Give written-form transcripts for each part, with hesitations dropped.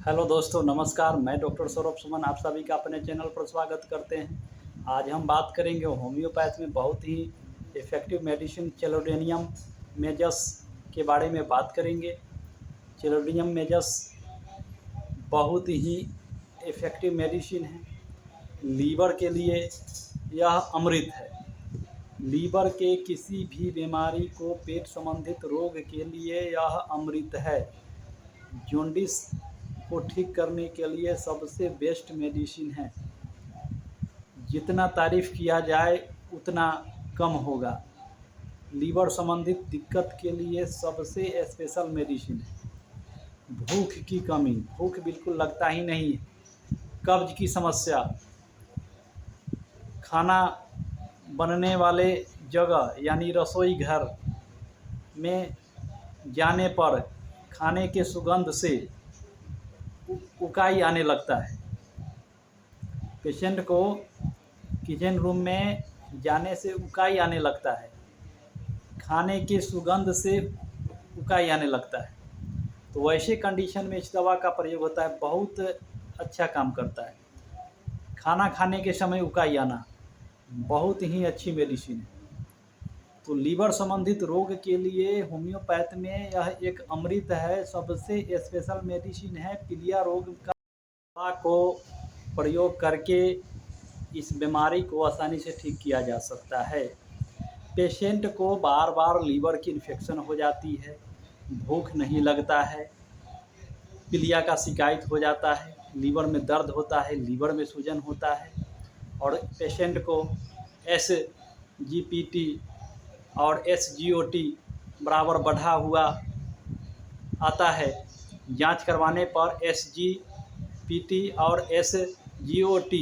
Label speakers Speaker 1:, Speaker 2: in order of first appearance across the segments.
Speaker 1: Hello दोस्तों, नमस्कार। मैं डॉक्टर सौरभ सुमन आप सभी का अपने चैनल पर स्वागत करते हैं। आज हम बात करेंगे होम्योपैथ में बहुत ही इफ़ेक्टिव मेडिसिन चेलोडेनियम मेजस के बारे में बात करेंगे। चेलोडेनियम मेजस बहुत ही इफ़ेक्टिव मेडिसिन है। लीवर के लिए यह अमृत है। लीवर के किसी भी बीमारी को, पेट संबंधित रोग के लिए यह अमृत है। जॉन्डिस को ठीक करने के लिए सबसे बेस्ट मेडिसिन है। जितना तारीफ़ किया जाए उतना कम होगा। लीवर संबंधित दिक्कत के लिए सबसे स्पेशल मेडिसिन है। भूख की कमी, भूख बिल्कुल लगता ही नहीं है। कब्ज की समस्या, खाना बनने वाले जगह यानी रसोई घर में जाने पर खाने के सुगंध से उकाई आने लगता है। पेशेंट को किचन रूम में जाने से उकाई आने लगता है। खाने के सुगंध से उकाई आने लगता है। तो वैसे कंडीशन में इस दवा का प्रयोग होता है। बहुत अच्छा काम करता है। खाना खाने के समय उकाई आना बहुत ही अच्छी मेडिसिन है। तो लीवर संबंधित रोग के लिए होम्योपैथ में यह एक अमृत है। सबसे स्पेशल मेडिसिन है। पीलिया रोग का दवा को प्रयोग करके इस बीमारी को आसानी से ठीक किया जा सकता है। पेशेंट को बार बार लीवर की इन्फेक्शन हो जाती है, भूख नहीं लगता है, पीलिया का शिकायत हो जाता है, लीवर में दर्द होता है, लीवर में सूजन होता है और पेशेंट को SGPT और SGOT बराबर बढ़ा हुआ आता है। जांच करवाने पर SGPT और SGOT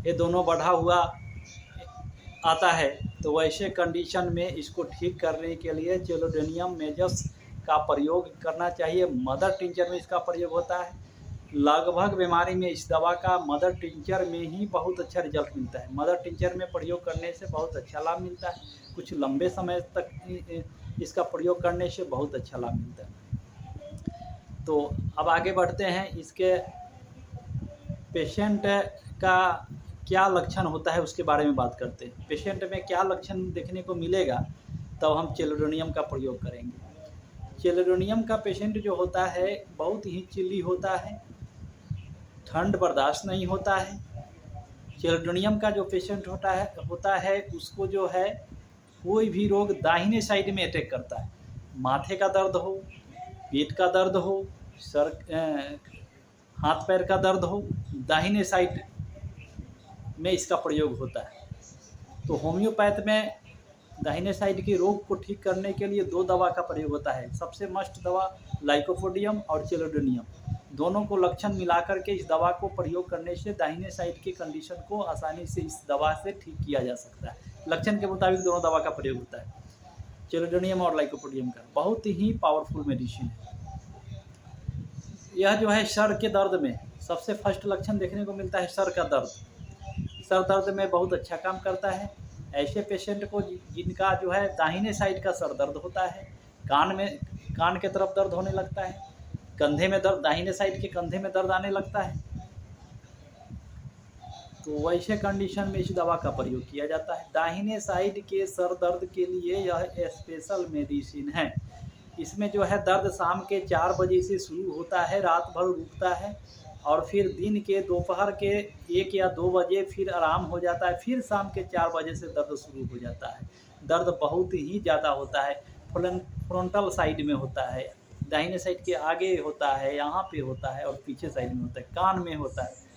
Speaker 1: ये दोनों बढ़ा हुआ आता है। तो वैसे कंडीशन में इसको ठीक करने के लिए चेलोडेनियम मेजस का प्रयोग करना चाहिए। मदर टिंचर में इसका प्रयोग होता है। लगभग बीमारी में इस दवा का मदर टिंचर में ही बहुत अच्छा रिजल्ट मिलता है। मदर टिंचर में प्रयोग करने से बहुत अच्छा लाभ मिलता है। कुछ लंबे समय तक इसका प्रयोग करने से बहुत अच्छा लाभ मिलता है। तो अब आगे बढ़ते हैं। इसके पेशेंट का क्या लक्षण होता है उसके बारे में बात करते हैं। पेशेंट में क्या लक्षण देखने को मिलेगा तब हम चेलोडेनियम का प्रयोग करेंगे। चेलोडेनियम का पेशेंट जो होता है बहुत ही चिल्ली होता है, ठंड बर्दाश्त नहीं होता है। चेलोडेनियम का जो पेशेंट होता है उसको जो है कोई भी रोग दाहिने साइड में अटैक करता है। माथे का दर्द हो, पेट का दर्द हो, हाथ पैर का दर्द हो, दाहिने साइड में इसका प्रयोग होता है। तो होम्योपैथ में दाहिने साइड के रोग को ठीक करने के लिए दो दवा का प्रयोग होता है। सबसे मस्ट दवा लाइकोपोडियम और चेलोडेनियम, दोनों को लक्षण मिलाकर के इस दवा को प्रयोग करने से दाहिने साइड के कंडीशन को आसानी से इस दवा से ठीक किया जा सकता है। लक्षण के मुताबिक दोनों दवा का प्रयोग होता है। चेलोडेनियम और लाइकोपोडियम का बहुत ही पावरफुल मेडिसिन है। यह जो है सर के दर्द में सबसे फर्स्ट लक्षण देखने को मिलता है। सर का दर्द, सर दर्द में बहुत अच्छा काम करता है। ऐसे पेशेंट को जिनका जो है दाहिने साइड का सर दर्द होता है, कान के तरफ दर्द होने लगता है, कंधे में दर्द, दाहिने साइड के कंधे में दर्द आने लगता है, तो वैसे कंडीशन में इस दवा का प्रयोग किया जाता है। दाहिने साइड के सर दर्द के लिए यह स्पेशल मेडिसिन है। इसमें जो है दर्द शाम के 4 बजे से शुरू होता है, रात भर रुकता है और फिर दिन के दोपहर के 1 या 2 बजे फिर आराम हो जाता है। फिर शाम के 4 बजे से दर्द शुरू हो जाता है। दर्द बहुत ही ज़्यादा होता है। फ्रंटल साइड में होता है, दाहिने साइड के आगे होता है, यहाँ पे होता है और पीछे साइड में होता है, कान में होता है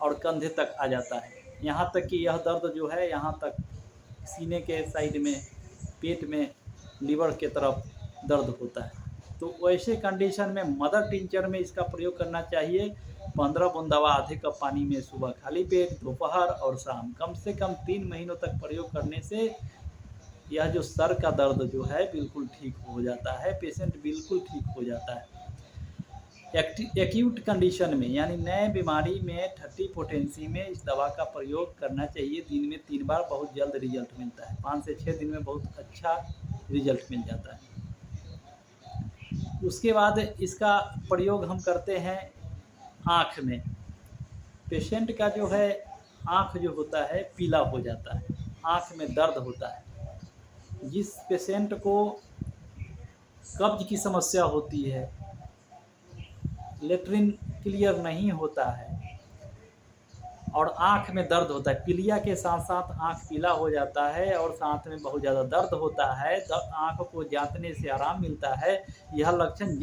Speaker 1: और कंधे तक आ जाता है। यहाँ तक कि यह दर्द जो है यहाँ तक सीने के साइड में, पेट में, लीवर के तरफ दर्द होता है। तो वैसे कंडीशन में मदर टिंचर में इसका प्रयोग करना चाहिए। 15 बूंद दवा आधे कप पानी में सुबह खाली पेट, दोपहर और शाम, कम से कम 3 महीनों तक प्रयोग करने से यह जो सर का दर्द जो है बिल्कुल ठीक हो जाता है। पेशेंट बिल्कुल ठीक हो जाता है। एक्यूट कंडीशन में यानी नए बीमारी में 30 पोटेंसी में इस दवा का प्रयोग करना चाहिए। दिन में 3 बार, बहुत जल्द रिजल्ट मिलता है। 5 से 6 दिन में बहुत अच्छा रिजल्ट मिल जाता है। उसके बाद इसका प्रयोग हम करते हैं आँख में, पेशेंट का जो है आँख जो होता है पीला हो जाता है, आँख में दर्द होता है। जिस पेशेंट को कब्ज की समस्या होती है, लेट्रिन क्लियर नहीं होता है और आँख में दर्द होता है, पीलिया के साथ साथ आँख पीला हो जाता है और साथ में बहुत ज़्यादा दर्द होता है, आँख को जाँतने से आराम मिलता है। यह लक्षण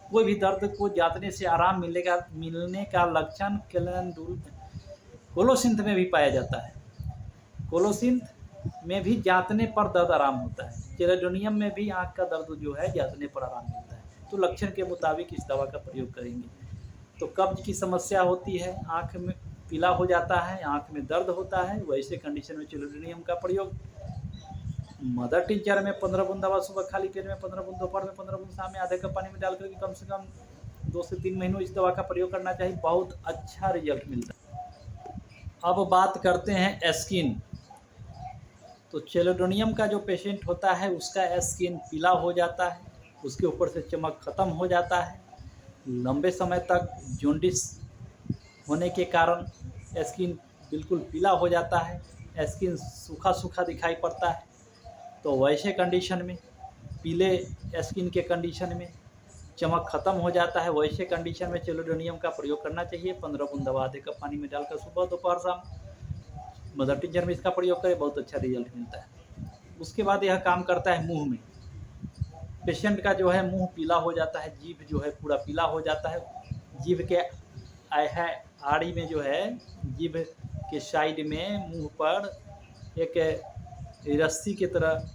Speaker 1: कोई भी दर्द को जाँतने से आराम मिलने का लक्षण कोलोसिंथ में भी पाया जाता है। कोलोसिंथ में भी जाँतने पर दर्द आराम होता है। चेराडोनियम में भी आँख का दर्द जो है जाँतने पर आराम मिलता है। तो लक्षण के मुताबिक इस दवा का प्रयोग करेंगे। तो कब्ज की समस्या होती है, आँख में पीला हो जाता है, आँख में दर्द होता है, वैसे कंडीशन में चेराडोनियम का प्रयोग मदर टिंचर में 15 बूंद दवा सुबह खाली पेट में, 15 बूंद दोपहर में, 15 बूंद शाम में आधे कप पानी में डाल करके कम से कम 2 से 3 महीनों इस दवा का प्रयोग करना चाहिए। बहुत अच्छा रिजल्ट मिलता है। अब बात करते हैं स्किन। तो चेराडोनियम का जो पेशेंट होता है उसका स्किन पीला हो जाता है, उसके ऊपर से चमक ख़त्म हो जाता है, लंबे समय तक जॉन्डिस होने के कारण स्किन बिल्कुल पीला हो जाता है, स्किन सूखा सूखा दिखाई पड़ता है। तो वैसे कंडीशन में, पीले स्किन के कंडीशन में चमक ख़त्म हो जाता है, वैसे कंडीशन में चेराडोनियम का प्रयोग करना चाहिए। 15 बूंद दवा आधे कप पानी में डालकर सुबह दोपहर शाम मदर टिंचर में इसका प्रयोग करें, बहुत अच्छा रिजल्ट मिलता है। उसके बाद यह काम करता है मुंह में। पेशेंट का जो है मुंह पीला हो जाता है, जीभ जो है पूरा पीला हो जाता है, जीभ के आड़ी में जो है, जीभ के साइड में मुंह पर एक रस्सी की तरह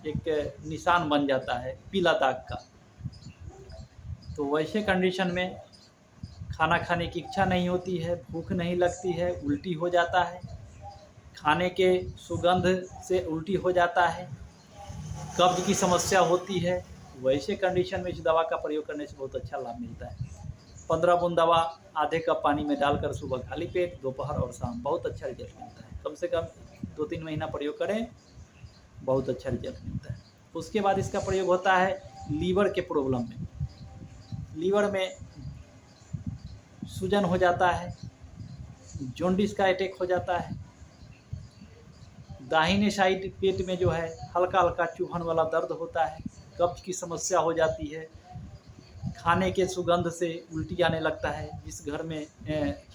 Speaker 1: एक निशान बन जाता है पीला दाग का। तो वैसे कंडीशन में खाना खाने की इच्छा नहीं होती है, भूख नहीं लगती है, उल्टी हो जाता है, खाने के सुगंध से उल्टी हो जाता है, कब्ज की समस्या होती है। वैसे कंडीशन में इस दवा का प्रयोग करने से बहुत अच्छा लाभ मिलता है। 15 बूंद दवा आधे कप पानी में डालकर सुबह खाली पेट, दोपहर और शाम, बहुत अच्छा रिजल्ट मिलता है। कम से कम 2-3 महीना प्रयोग करें, बहुत अच्छा रिजल्ट मिलता है। उसके बाद इसका प्रयोग होता है लीवर के प्रॉब्लम में। लीवर में सूजन हो जाता है, जॉन्डिस का अटैक हो जाता है, दाहिने साइड पेट में जो है हल्का हल्का चूहन वाला दर्द होता है, कब्ज की समस्या हो जाती है, खाने के सुगंध से उल्टी आने लगता है। जिस घर में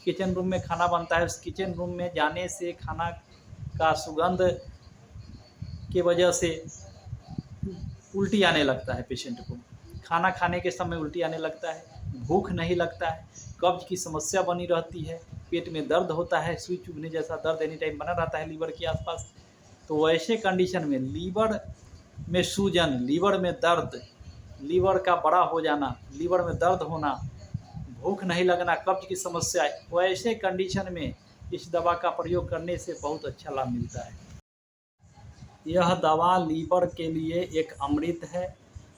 Speaker 1: किचन रूम में खाना बनता है, उस किचन रूम में जाने से खाना का सुगंध के वजह से उल्टी आने लगता है पेशेंट को, खाना खाने के समय उल्टी आने लगता है, भूख नहीं लगता है, कब्ज की समस्या बनी रहती है, पेट में दर्द होता है, सुई चुभने जैसा दर्द एनी टाइम बना रहता है लीवर के आसपास। तो वैसे कंडीशन में लीवर में सूजन, लीवर में दर्द, लीवर का बड़ा हो जाना, लीवर में दर्द होना, भूख नहीं लगना, कब्ज की समस्या, वैसे कंडीशन में इस दवा का प्रयोग करने से बहुत अच्छा लाभ मिलता है। यह दवा लीवर के लिए एक अमृत है।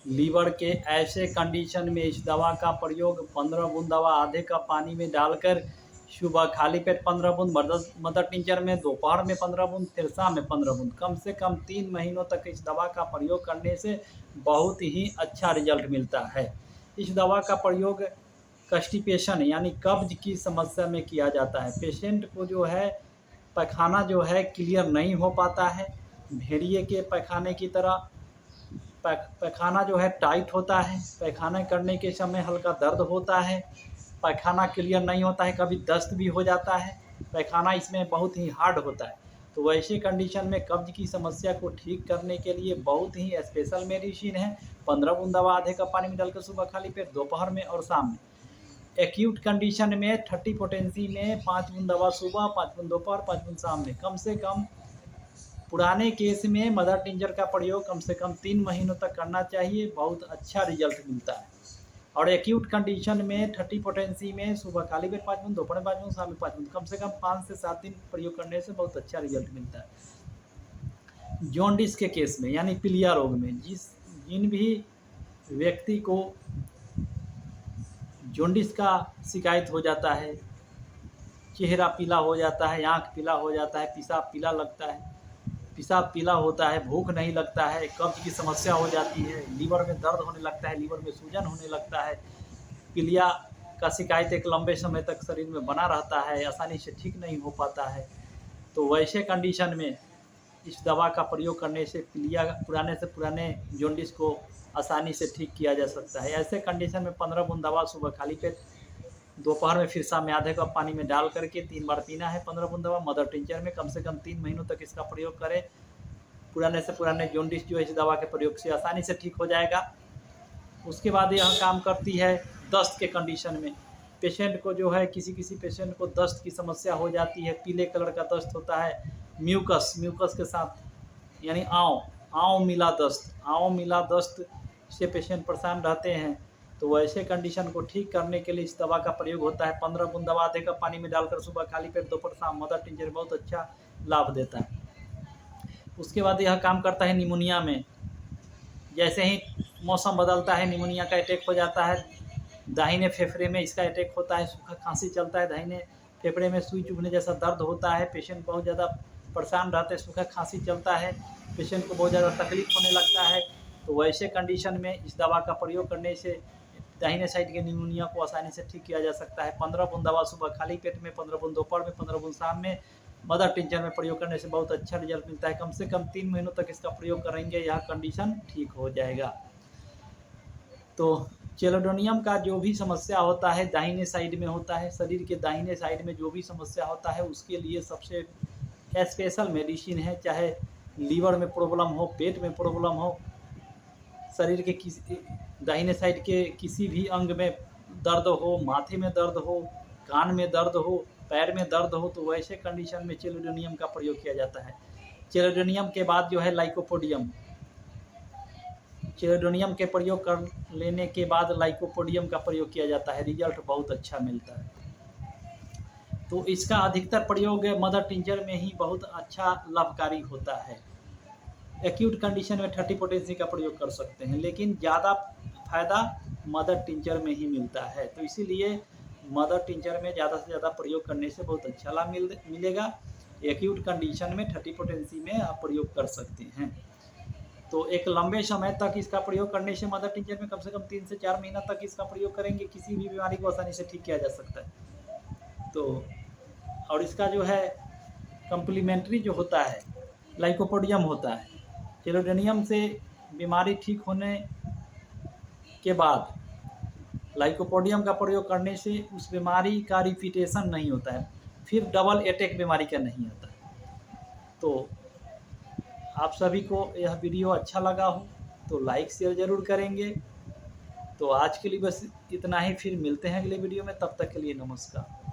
Speaker 1: लीवर के ऐसे कंडीशन में इस दवा का प्रयोग 15 बूंद दवा आधे कप पानी में डालकर सुबह खाली पेट 15 बूंद, मदर टिंचर में दोपहर में 15 बूंद, फिर शाम में 15 बूंद, कम से कम 3 महीनों तक इस दवा का प्रयोग करने से बहुत ही अच्छा रिजल्ट मिलता है। इस दवा का प्रयोग कॉन्स्टिपेशन यानी कब्ज की समस्या में किया जाता है। पेशेंट को जो है पैखाना जो है क्लियर नहीं हो पाता है, भेड़िए के पैखाने की तरह पैखाना जो है टाइट होता है, पैखाना करने के समय हल्का दर्द होता है, पैखाना क्लियर नहीं होता है, कभी दस्त भी हो जाता है, पैखाना इसमें बहुत ही हार्ड होता है। तो वैसे कंडीशन में कब्ज की समस्या को ठीक करने के लिए बहुत ही स्पेशल मेडिसिन है। 15 बूंद दवा आधे कप पानी में डालकर सुबह खाली पेट, दोपहर में और शाम में। एक्यूट कंडीशन में 30 पोटेंसी में 5 बूंद दवा सुबह, 5 बूंद दोपहर, 5 बूंद शाम में। कम से कम पुराने केस में मदर टिंचर का प्रयोग कम से कम 3 महीनों तक करना चाहिए, बहुत अच्छा रिजल्ट मिलता है। और एक्यूट कंडीशन में 30 पोटेंसी में सुबह खाली पेट 5 बूंद, दोपहर 5 बूंद, शाम में 5 बूंद, कम से कम 5 से 7 दिन प्रयोग करने से बहुत अच्छा रिजल्ट मिलता है। जॉन्डिस के केस में यानी पीलिया रोग में जिन भी व्यक्ति को जॉन्डिस का शिकायत हो जाता है, चेहरा पीला हो जाता है, आँख पीला हो जाता है, पेशाब पीला लगता है, पेशाब पीला होता है, भूख नहीं लगता है, कब्ज की समस्या हो जाती है, लीवर में दर्द होने लगता है, लीवर में सूजन होने लगता है, पीलिया का शिकायत एक लंबे समय तक शरीर में बना रहता है, आसानी से ठीक नहीं हो पाता है, तो वैसे कंडीशन में इस दवा का प्रयोग करने से पीलिया पुराने से पुराने जॉन्डिस को आसानी से ठीक किया जा सकता है। ऐसे कंडीशन में 15 बूंद दवा सुबह खाली पेट, दोपहर में फिर शाम में आधे कप पानी में डाल करके 3 बार पीना है। 15 बूंद दवा मदर टिंचर में कम से कम 3 महीनों तक इसका प्रयोग करें। पुराने से पुराने जॉन्डिस जो है इस दवा के प्रयोग से आसानी से ठीक हो जाएगा। उसके बाद यह काम करती है दस्त के कंडीशन में। पेशेंट को जो है किसी पेशेंट को दस्त की समस्या हो जाती है, पीले कलर का दस्त होता है, म्यूकस के साथ, यानी आँव मिला दस्त से पेशेंट परेशान रहते हैं, तो वैसे कंडीशन को ठीक करने के लिए इस दवा का प्रयोग होता है। 15 बूंद दवा आधे कप पानी में डालकर सुबह खाली पेट, दोपहर शाम मदर टिंचर बहुत अच्छा लाभ देता है। उसके बाद यह काम करता है निमोनिया में। जैसे ही मौसम बदलता है निमोनिया का अटैक हो जाता है, दाहिने फेफड़े में इसका अटैक होता है, सूखा खांसी चलता है, दाहिने फेफड़े में सुई चुभने जैसा दर्द होता है, पेशेंट बहुत ज़्यादा परेशान रहते हैं, सूखा खांसी चलता है, पेशेंट को बहुत ज़्यादा तकलीफ होने लगता है, तो वैसे कंडीशन में इस दवा का प्रयोग करने से दाहिने साइड के निमोनिया को आसानी से ठीक किया जा सकता है। 15 बूंद दवा सुबह खाली पेट में, 15 बूंद दोपहर में, 15 बूंद शाम में मदर टिंचर में प्रयोग करने से बहुत अच्छा रिजल्ट मिलता है। कम से कम 3 महीनों तक इसका प्रयोग करेंगे, यह कंडीशन ठीक हो जाएगा। तो चेलोडोनियम का जो भी समस्या होता है दाहिने साइड में होता है, शरीर के दाहिने साइड में जो भी समस्या होता है उसके लिए सबसे स्पेशल मेडिसिन है। चाहे लीवर में प्रॉब्लम हो, पेट में प्रॉब्लम हो, शरीर के किसी दाहिने साइड के किसी भी अंग में दर्द हो, माथे में दर्द हो, कान में दर्द हो, पैर में दर्द हो, तो वैसे कंडीशन में चेलोडोनियम का प्रयोग किया जाता है। चेलोडोनियम के बाद जो है लाइकोपोडियम, चेलोडोनियम के प्रयोग कर लेने के बाद लाइकोपोडियम का प्रयोग किया जाता है, रिजल्ट बहुत अच्छा मिलता है। तो इसका अधिकतर प्रयोग मदर टिंचर में ही बहुत अच्छा लाभकारी होता है। एक्यूट कंडीशन में 30 पोटेंसी का प्रयोग कर सकते हैं, लेकिन ज़्यादा फायदा मदर टिंचर में ही मिलता है, तो इसीलिए मदर टिंचर में ज़्यादा से ज़्यादा प्रयोग करने से बहुत अच्छा लाभ मिलेगा। एक्यूट कंडीशन में 30 पोटेंसी में आप प्रयोग कर सकते हैं। तो एक लंबे समय तक इसका प्रयोग करने से मदर टिंचर में कम से कम 3 से 4 महीना तक इसका प्रयोग करेंगे, किसी भी बीमारी को आसानी से ठीक किया जा सकता है। तो और इसका जो है कम्प्लीमेंट्री जो होता है लाइकोपोडियम होता है। चेलोडोनियम से बीमारी ठीक होने के बाद लाइकोपोडियम का प्रयोग करने से उस बीमारी का रिपीटेशन नहीं होता है, फिर डबल अटैक बीमारी का नहीं आता है। तो आप सभी को यह वीडियो अच्छा लगा हो तो लाइक शेयर ज़रूर करेंगे। तो आज के लिए बस इतना ही, फिर मिलते हैं अगले वीडियो में, तब तक के लिए नमस्कार।